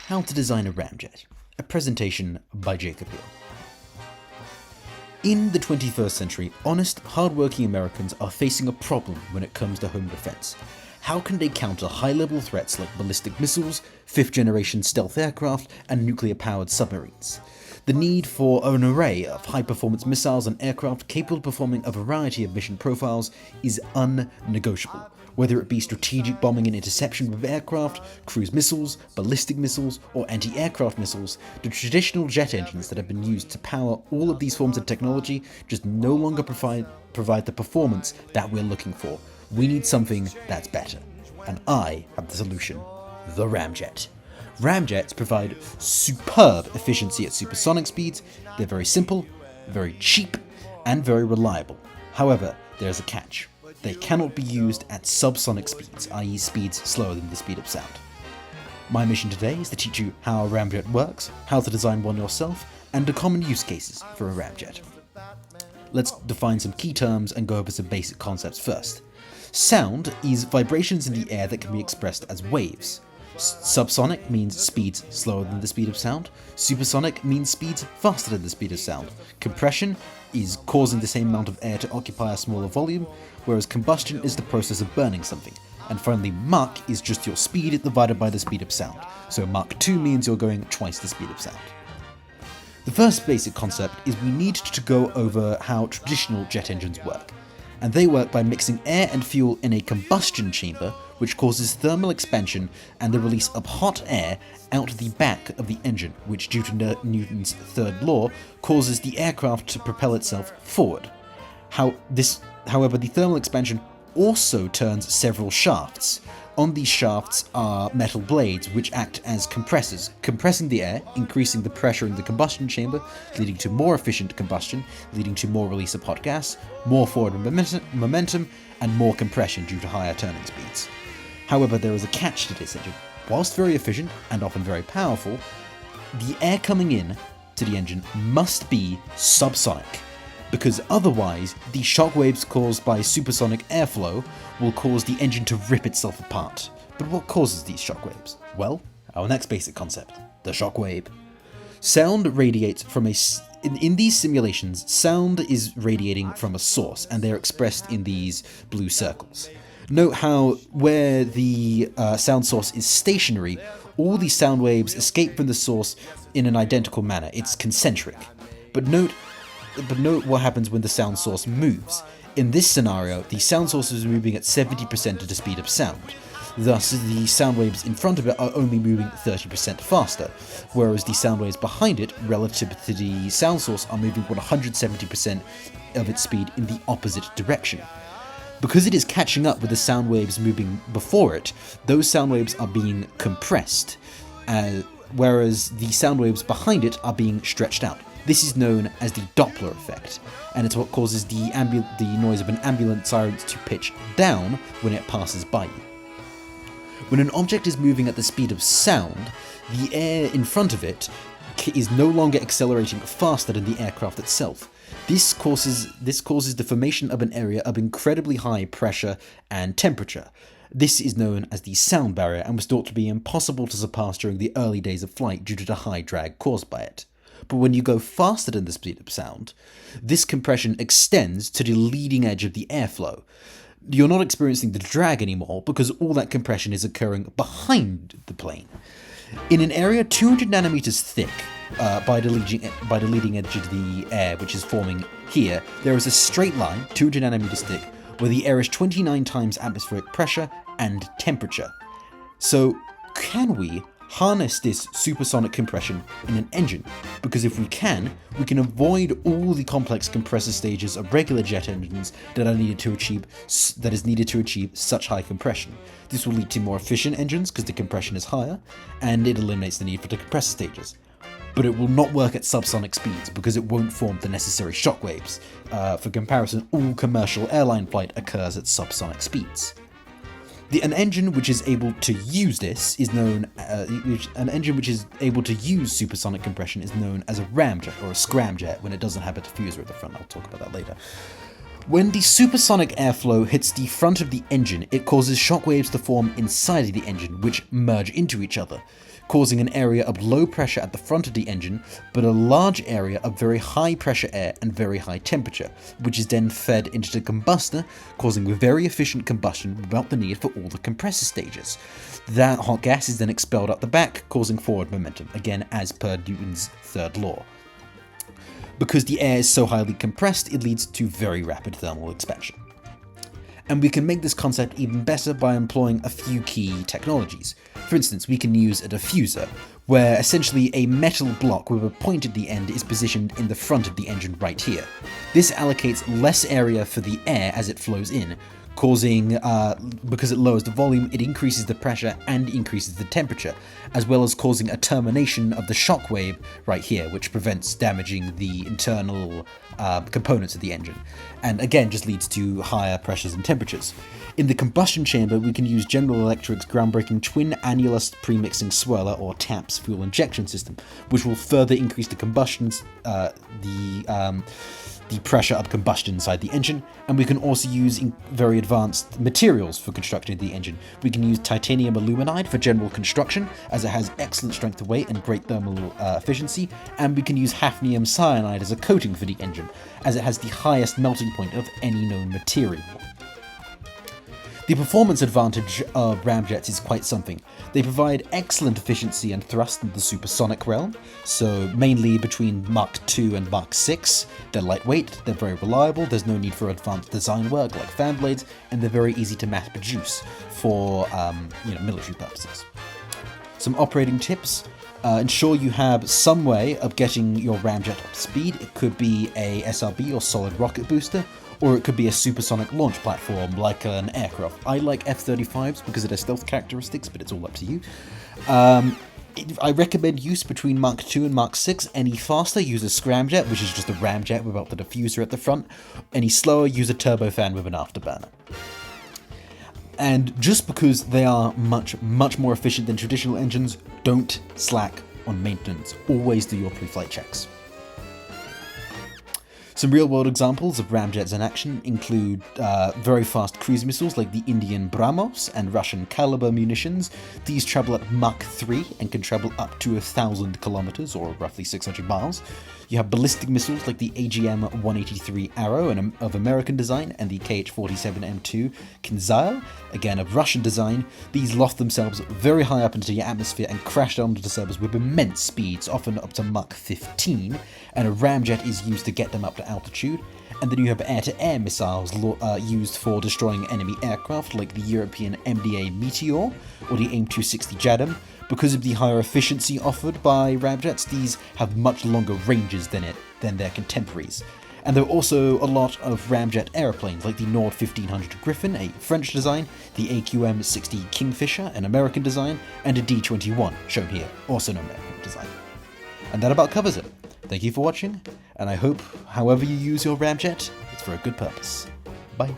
How to Design a Ramjet, a presentation by Jacob Hill. In the 21st century, honest, hard-working Americans are facing a problem when it comes to home defense. How can they counter high-level threats like ballistic missiles, fifth-generation stealth aircraft, and nuclear-powered submarines? The need for an array of high-performance missiles and aircraft capable of performing a variety of mission profiles is unnegotiable. Whether it be strategic bombing and interception with aircraft, cruise missiles, ballistic missiles, or anti-aircraft missiles, the traditional jet engines that have been used to power all of these forms of technology just no longer provide the performance that we're looking for. We need something that's better. And I have the solution: the ramjet. Ramjets provide superb efficiency at supersonic speeds. They're very simple, very cheap, and very reliable. However, there's a catch. They cannot be used at subsonic speeds, i.e. speeds slower than the speed of sound. My mission today is to teach you how a ramjet works, how to design one yourself, and the common use cases for a ramjet. Let's define some key terms and go over some basic concepts first. Sound is vibrations in the air that can be expressed as waves. Subsonic means speeds slower than the speed of sound. Supersonic means speeds faster than the speed of sound. Compression is causing the same amount of air to occupy a smaller volume, whereas combustion is the process of burning something. And finally, Mach is just your speed divided by the speed of sound. So Mach 2 means you're going twice the speed of sound. The first basic concept is we need to go over how traditional jet engines work. And they work by mixing air and fuel in a combustion chamber, which causes thermal expansion and the release of hot air out the back of the engine, which, due to Newton's third law, causes the aircraft to propel itself forward. However, the thermal expansion also turns several shafts. On these shafts are metal blades which act as compressors, compressing the air, increasing the pressure in the combustion chamber, leading to more efficient combustion, leading to more release of hot gas, more forward momentum, and more compression due to higher turning speeds. However, there is a catch to this engine. Whilst very efficient and often very powerful, the air coming in to the engine must be subsonic, because otherwise the shockwaves caused by supersonic airflow will cause the engine to rip itself apart. But what causes these shockwaves? Well, our next basic concept: the shockwave. Sound radiates from in these simulations, sound is radiating from a source, and they're expressed in these blue circles. Note how where the sound source is stationary, all these sound waves escape from the source in an identical manner. It's concentric. But note what happens when the sound source moves. In this scenario, the sound source is moving at 70% of the speed of sound. Thus, the sound waves in front of it are only moving 30% faster, whereas the sound waves behind it, relative to the sound source, are moving 170% of its speed in the opposite direction. Because it is catching up with the sound waves moving before it, those sound waves are being compressed, whereas the sound waves behind it are being stretched out. This is known as the Doppler effect, and it's what causes the noise of an ambulance siren to pitch down when it passes by you. When an object is moving at the speed of sound, the air in front of it is no longer accelerating faster than the aircraft itself. This causes the formation of an area of incredibly high pressure and temperature. This is known as the sound barrier and was thought to be impossible to surpass during the early days of flight due to the high drag caused by it. But when you go faster than the speed of sound, this compression extends to the leading edge of the airflow. You're not experiencing the drag anymore because all that compression is occurring behind the plane. In an area 200 nanometers thick, by the leading edge of the air, which is forming here, there is a straight line, 200 nanometers thick, where the air is 29 times atmospheric pressure and temperature. So, can we harness this supersonic compression in an engine? Because if we can avoid all the complex compressor stages of regular jet engines that is needed to achieve such high compression. This will lead to more efficient engines because the compression is higher, and it eliminates the need for the compressor stages. But it will not work at subsonic speeds because it won't form the necessary shockwaves. For comparison, all commercial airline flight occurs at subsonic speeds. An engine which is able to use this is known. An engine which is able to use supersonic compression is known as a ramjet or a scramjet when it doesn't have a diffuser at the front. I'll talk about that later. When the supersonic airflow hits the front of the engine, it causes shockwaves to form inside of the engine, which merge into each other, causing an area of low pressure at the front of the engine, but a large area of very high pressure air and very high temperature, which is then fed into the combustor, causing very efficient combustion without the need for all the compressor stages. That hot gas is then expelled out the back, causing forward momentum, again as per Newton's third law. Because the air is so highly compressed, it leads to very rapid thermal expansion. And we can make this concept even better by employing a few key technologies. For instance, we can use a diffuser, where essentially a metal block with a point at the end is positioned in the front of the engine right here. This allocates less area for the air as it flows in, causing, because it lowers the volume, it increases the pressure and increases the temperature, as well as causing a termination of the shock wave right here, which prevents damaging the internal components of the engine, and again just leads to higher pressures and temperatures. In the combustion chamber, we can use General Electric's groundbreaking twin annulus premixing swirler, or TAPS, fuel injection system, which will further increase the combustions, the pressure of combustion inside the engine, and we can also use very advanced materials for constructing the engine. We can use titanium aluminide for general construction, as it has excellent strength to weight and great thermal efficiency, and we can use hafnium cyanide as a coating for the engine, as it has the highest melting point of any known material. The performance advantage of ramjets is quite something. They provide excellent efficiency and thrust in the supersonic realm, so mainly between Mach 2 and Mach 6. They're lightweight, they're very reliable, there's no need for advanced design work like fan blades, and they're very easy to mass produce for military purposes. Some operating tips. Ensure you have some way of getting your ramjet up to speed. It could be a SRB or solid rocket booster, or it could be a supersonic launch platform like an aircraft. I like F-35s because of their stealth characteristics, but it's all up to you. I recommend use between Mach 2 and Mach 6. Any faster, use a scramjet, which is just a ramjet without the diffuser at the front. Any slower, use a turbofan with an afterburner. And just because they are much more efficient than traditional engines, don't slack on maintenance. Always do your pre-flight checks. Some real-world examples of ramjets in action include very fast cruise missiles like the Indian BrahMos and Russian Kalibr munitions. These travel at Mach 3 and can travel up to 1,000 kilometers, or roughly 600 miles. You have ballistic missiles like the AGM-183 Arrow of American design and the KH-47M2 Kinzhal, again of Russian design. These loft themselves very high up into the atmosphere and crash down onto the surface with immense speeds, often up to Mach 15, and a ramjet is used to get them up to altitude. And then you have air-to-air missiles used for destroying enemy aircraft like the European MDA Meteor or the AIM-260 JADM. Because of the higher efficiency offered by ramjets, these have much longer ranges than their contemporaries. And there are also a lot of ramjet aeroplanes like the Nord 1500 Griffin, a French design, the AQM-60 Kingfisher, an American design, and a D-21, shown here, also an American design. And that about covers it. Thank you for watching, and I hope, however you use your ramjet, it's for a good purpose. Bye.